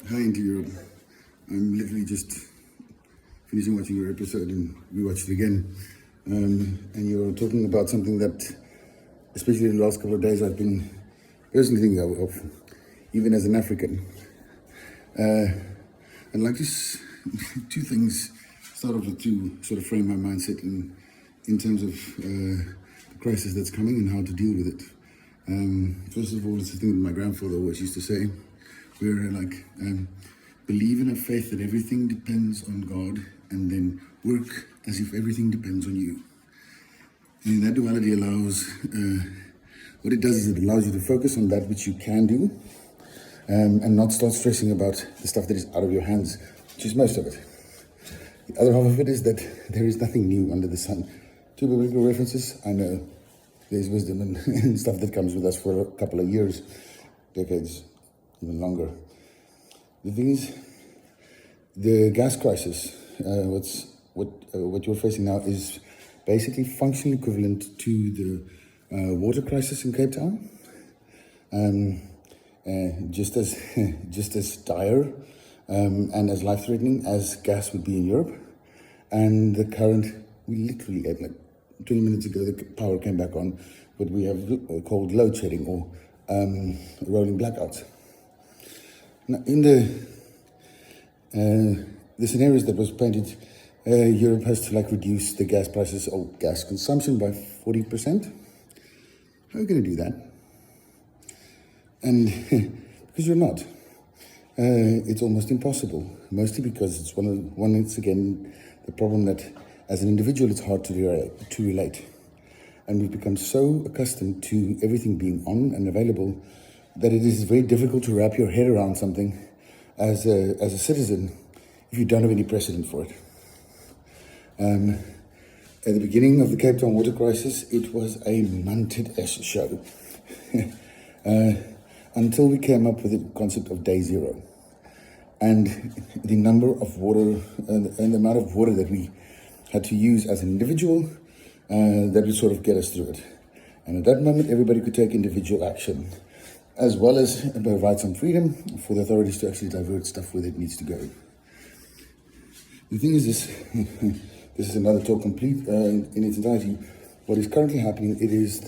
Hi into Europe. I'm literally just finishing watching your episode and we watched it again. And you're talking about something that, especially the last couple of days, I've been personally thinking of, even as an African. And like just two things, start off with to sort of frame my mindset in terms of the crisis that's coming and how to deal with it. First of all, it's the thing that my grandfather always used to say. We're believe in a faith that everything depends on God and then work as if everything depends on you. And that duality allows, what it does is it allows you to focus on that which you can do and not start stressing about the stuff that is out of your hands, which is most of it. The other half of it is that there is nothing new under the sun. Two biblical references, I know there's wisdom and stuff that comes with us for a couple of years, decades, even longer. The thing is, the gas crisis, what you're facing now is basically functionally equivalent to the water crisis in Cape Town. Just as dire and as life-threatening as gas would be in Europe. And the current, we literally had 20 minutes ago, the power came back on, what we have called load shedding or rolling blackouts. Now, in the scenarios that was painted, Europe has to reduce the gas prices or gas consumption by 40%. How are you going to do that? And because you're not. It's almost impossible, mostly because it's it's again the problem that as an individual it's hard to relate. And we've become so accustomed to everything being on and available that it is very difficult to wrap your head around something as a citizen if you don't have any precedent for it. At the beginning of the Cape Town water crisis, it was a munted-ass show. Until we came up with the concept of day zero. And the number of water and the amount of water that we had to use as an individual, that would sort of get us through it. And at that moment, everybody could take individual action, as well as provide some freedom for the authorities to actually divert stuff where it needs to go. The thing is this, this is another talk complete in its entirety. What is currently happening, it is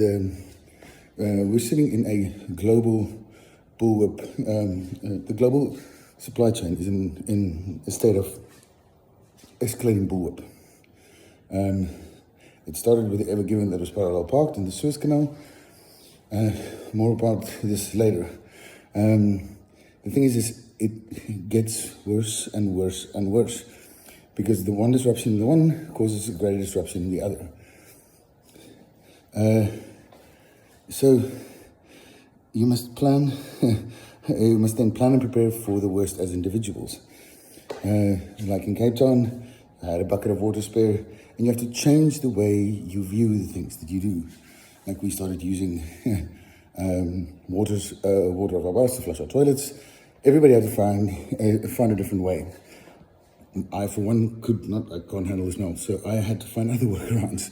we're sitting in a global bullwhip. The global supply chain is in a state of escalating bullwhip. It started with the Ever Given that was parallel parked in the Suez Canal. More about this later. The thing is it gets worse and worse and worse because the one disruption in the one causes a greater disruption in the other. So you must plan. You must then plan and prepare for the worst as individuals. Like in Cape Town, I had a bucket of water spare, and you have to change the way you view the things that you do. Like we started using water of our baths to flush our toilets. Everybody had to find a different way. I, for one, I can't handle the smell, so I had to find other workarounds.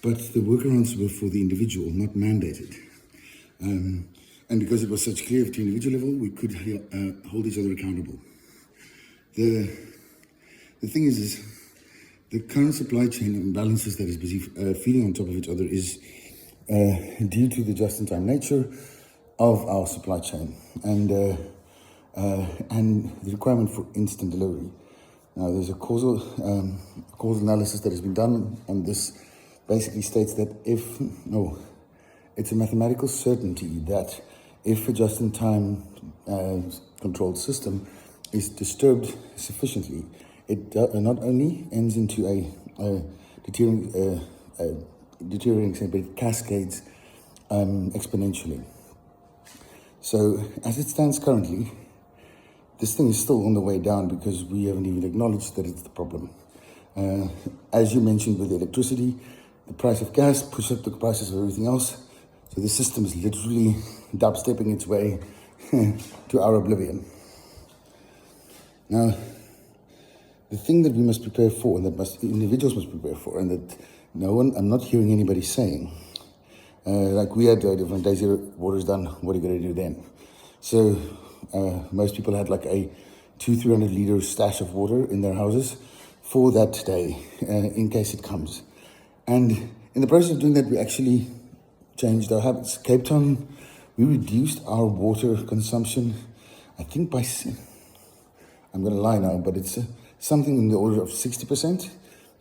But the workarounds were for the individual, not mandated. And because it was such clear at the individual level, we could hold each other accountable. The thing is the current supply chain imbalances that is busy feeding on top of each other is due to the just-in-time nature of our supply chain and the requirement for instant delivery. Now, there's a causal analysis that has been done on this. Basically states that it's a mathematical certainty that if a just-in-time controlled system is disturbed sufficiently, it not only ends into a deteriorating state, but it cascades exponentially. So as it stands currently, this thing is still on the way down because we haven't even acknowledged that it's the problem. As you mentioned with electricity, the price of gas pushes up the prices of everything else. So the system is literally dubstepping its way to our oblivion. Now, the thing that we must prepare for, and that individuals must prepare for, and that I'm not hearing anybody saying, like we had different day zero, water's done, what are you going to do then? So Most people had like a 300 liter stash of water in their houses for that day, in case it comes. And in the process of doing that, we actually changed our habits. Cape Town, we reduced our water consumption, I think by, I'm going to lie now, but it's something in the order of 60%.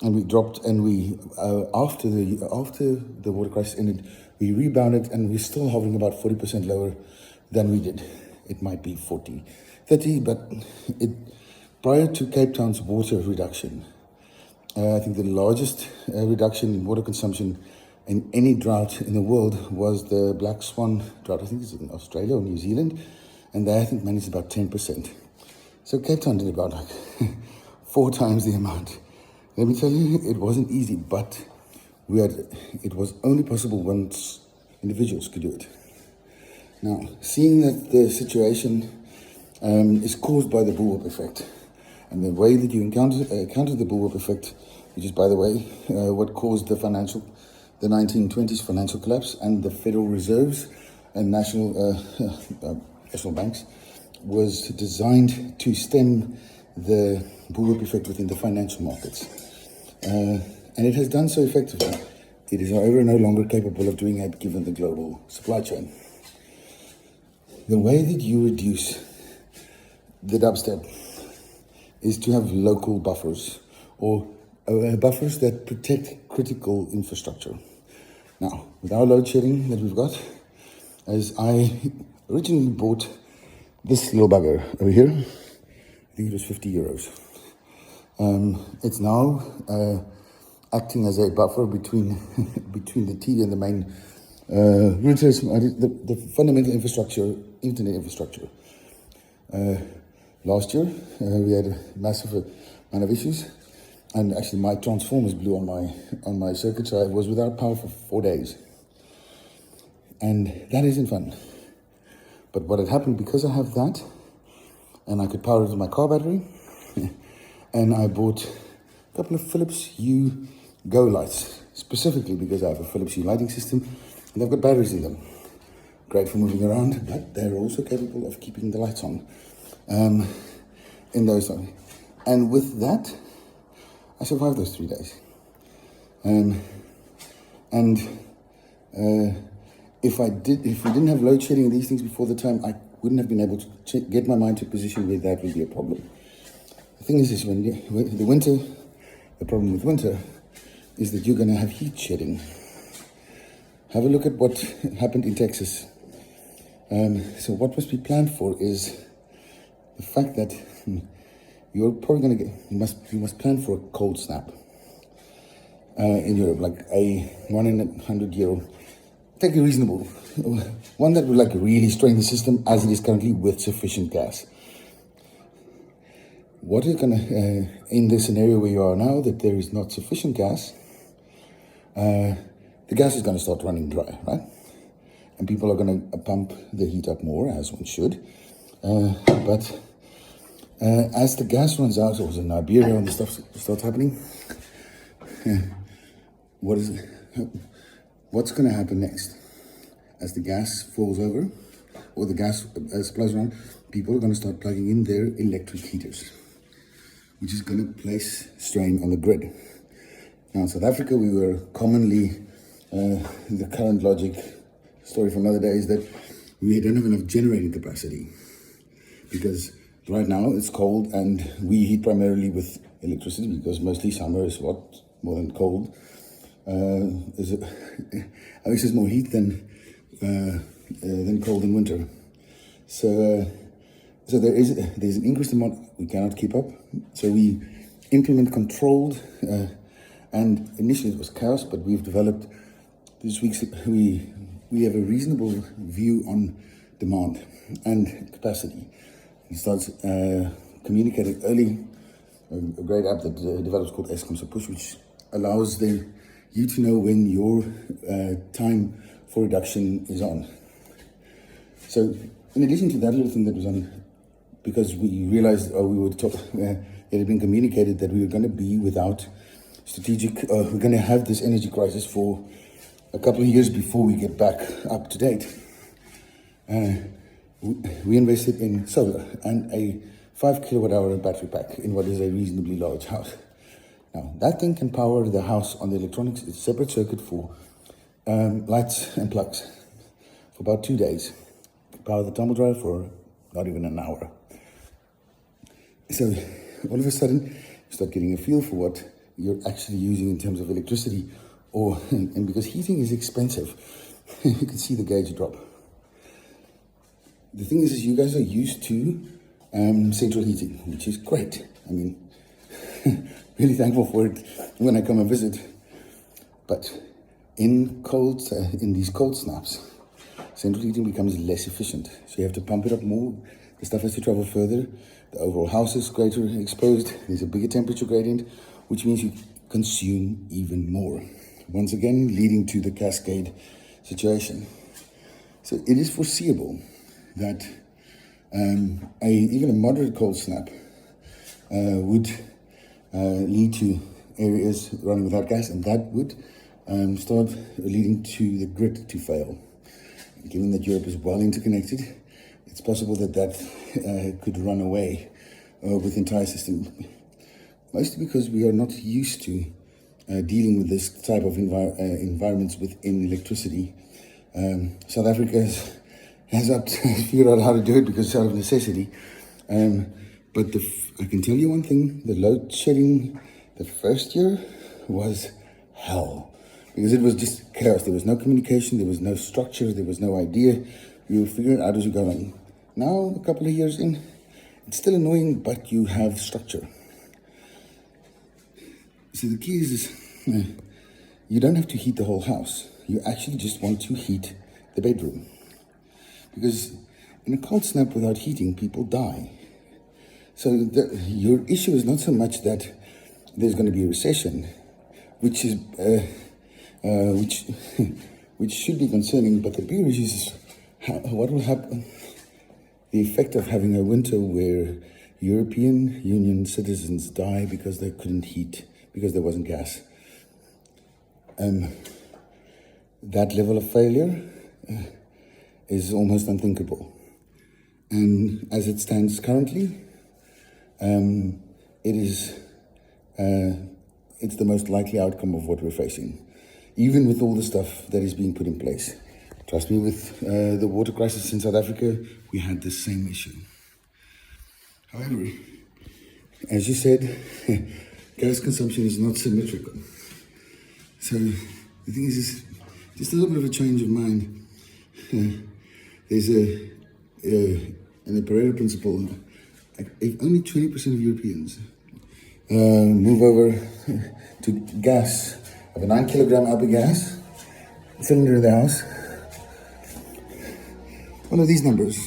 And we dropped, and we, after the water crisis ended, we rebounded, and we're still hovering about 40% lower than we did. It might be 40, 30, but prior to Cape Town's water reduction, I think the largest reduction in water consumption in any drought in the world was the Black Swan drought. I think it's in Australia or New Zealand, and they, I think, managed about 10%. So Cape Town did about like 4 times the amount. Let me tell you, it wasn't easy, but it was only possible once individuals could do it. Now, seeing that the situation is caused by the bullwhip effect, and the way that you encounter the bullwhip effect, which is, by the way, what caused the 1920s financial collapse, and the Federal Reserves and national banks, was designed to stem the bullwhip effect within the financial markets. And it has done so effectively. It is, however, no longer capable of doing it given the global supply chain. The way that you reduce the dubstep is to have local buffers, or buffers that protect critical infrastructure. Now, with our load shedding that we've got, as I originally bought this little bugger over here, I think it was 50 euros. It's now acting as a buffer between the T and the main routers, the fundamental infrastructure, internet infrastructure. Last year, we had a massive amount of issues, and actually my transformers blew on my circuit, so I was without power for 4 days. And that isn't fun. But what had happened, because I have that, and I could power it with my car battery, and I bought a couple of Philips Hue Go lights, specifically because I have a Philips Hue lighting system, and they've got batteries in them. Great for moving around, but they're also capable of keeping the lights on in those times. And with that, I survived those 3 days. If we didn't have load shedding and these things before the time, I wouldn't have been able to get my mind to a position where that would be a problem. The thing is when the problem with winter is that you're going to have heat shedding. Have a look at what happened in Texas. So what must be planned for is the fact that you're probably going to you must plan for a cold snap in Europe, like a 1 in 100 year. Take a reasonable one that would like really strain the system as it is currently with sufficient gas. What is going to, in the scenario where you are now, that there is not sufficient gas, the gas is going to start running dry, right? And people are going to pump the heat up more, as one should. But as the gas runs out, or in Iberia and the stuff starts happening, what's going to happen next? As the gas falls over, or the gas supplies around, people are going to start plugging in their electric heaters, which is going to place strain on the grid. Now, in South Africa, we were commonly, the current logic story from another day is that we don't have enough generating capacity, because right now it's cold and we heat primarily with electricity, because mostly summer is what, more than cold. At least there's more heat than cold in winter. So there's an increased amount we cannot keep up. So we implement controlled, and initially it was chaos, but we've developed this week. We have a reasonable view on demand and capacity. It starts communicating early. A great app that develops called Eskom's Push, which allows you to know when your time for reduction is on. So in addition to that little thing that was on, because we realized, it had been communicated that we were going to be without strategic, we're going to have this energy crisis for a couple of years before we get back up to date. We invested in solar and a 5 kilowatt hour battery pack in what is a reasonably large house. Now, that thing can power the house on the electronics. It's a separate circuit for lights and plugs for about 2 days. Power the tumble dryer for not even an hour. So all of a sudden, you start getting a feel for what you're actually using in terms of electricity, and because heating is expensive, you can see the gauge drop. The thing is you guys are used to central heating, which is great. I mean, really thankful for it when I come and visit. But in these cold snaps, central heating becomes less efficient. So you have to pump it up more. The stuff has to travel further. The overall house is greater exposed. There's a bigger temperature gradient, which means you consume even more. Once again, leading to the cascade situation. So it is foreseeable that even a moderate cold snap would lead to areas running without gas, and that would start leading to the grid to fail. Given that Europe is well interconnected, it's possible that could run away with the entire system, mostly because we are not used to dealing with this type of environments within electricity. South Africa has figured out how to do it because it's out of necessity. But I can tell you one thing, the load shedding the first year was hell. Because it was just chaos. There was no communication, there was no structure, there was no idea. We were figuring it out as we go along. Now, a couple of years in, it's still annoying, but you have structure. So the key is you don't have to heat the whole house. You actually just want to heat the bedroom. Because in a cold snap without heating, people die. So your issue is not so much that there's going to be a recession, which is which should be concerning, but the bigger issue is what will happen. The effect of having a winter where European Union citizens die because they couldn't heat, because there wasn't gas. That level of failure is almost unthinkable. And as it stands currently, it's the most likely outcome of what we're facing, even with all the stuff that is being put in place. Trust me, with the water crisis in South Africa, we had the same issue. However, as you said, gas consumption is not symmetrical. So the thing is just a little bit of a change of mind. There's in the Pareto principle, if only 20% of Europeans move over to gas, of a 9 kilogram upper gas cylinder in the house, one of these numbers,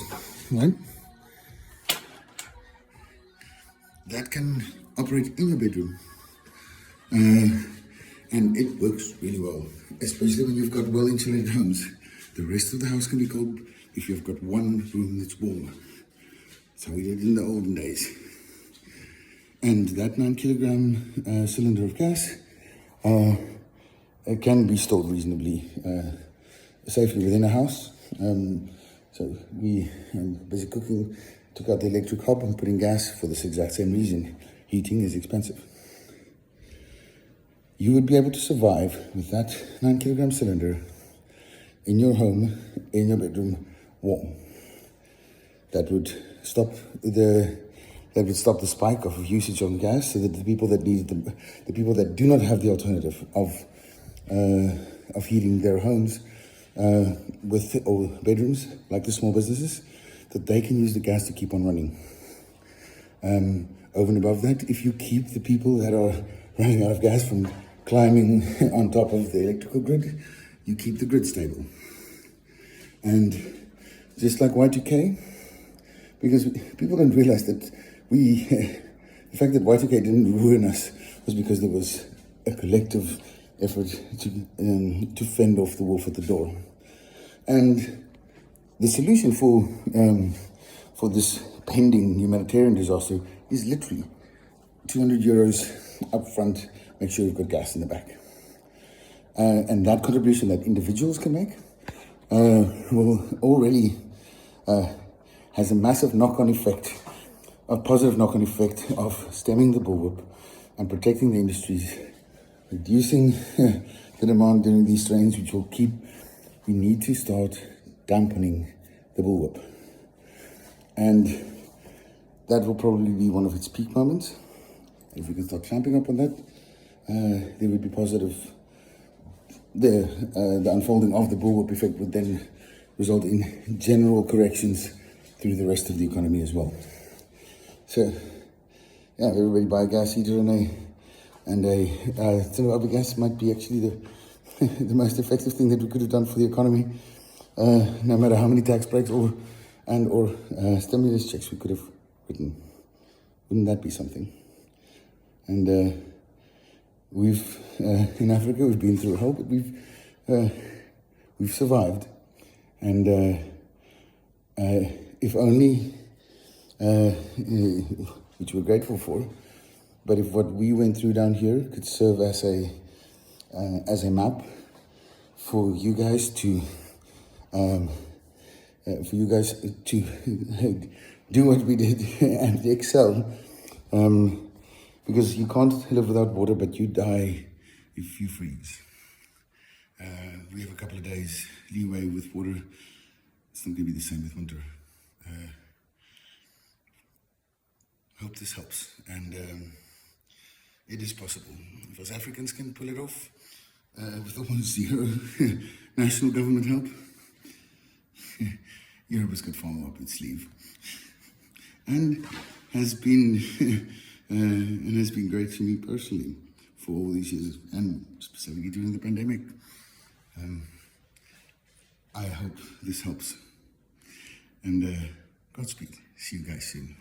right? That can operate in your bedroom. And it works really well, especially when you've got well-insulated homes. The rest of the house can be cold if you've got one room that's warm. That's how we did in the olden days. And that 9 kilogram cylinder of gas it can be stored reasonably safely within a house. So we, busy cooking, took out the electric hob and put in gas for this exact same reason. Heating is expensive. You would be able to survive with that 9 kilogram cylinder in your home, in your bedroom, warm. That would stop the spike of usage on gas, so that the people that need the people that do not have the alternative of heating their homes or bedrooms, like the small businesses, that they can use the gas to keep on running. Over and above that, if you keep the people that are running out of gas from climbing on top of the electrical grid, you keep the grid stable. And just like Y2K, because people don't realize that the fact that Y2K didn't ruin us was because there was a collective effort to fend off the wolf at the door. And the solution for this pending humanitarian disaster is literally 200 euros up front. Make sure you've got gas in the back. And that contribution that individuals can make will already has a massive knock-on effect, a positive knock-on effect of stemming the bullwhip and protecting the industries, reducing the demand during these strains, which will keep, we need to start dampening the bullwhip. And that will probably be one of its peak moments. If we can start clamping up on that, there would be positive. The unfolding of the bullwhip effect would then result in general corrections through the rest of the economy as well. So, yeah, everybody buy a gas heater and a thermal gas might be actually the most effective thing that we could have done for the economy. No matter how many tax breaks or stimulus checks we could have written, wouldn't that be something? And we've in Africa we've been through hell, but we've survived, and if only, which we're grateful for. But if what we went through down here could serve as a map for you guys to do what we did and excel, because you can't live without water, but you die if you freeze. We have a couple of days leeway with water. It's not going to be the same with winter. Hope this helps, and it is possible. If us Africans can pull it off with almost zero national government help, Europe has got far more up its sleeve, and has been great for me personally for all these years, and specifically during the pandemic. I hope this helps, and Godspeed. See you guys soon.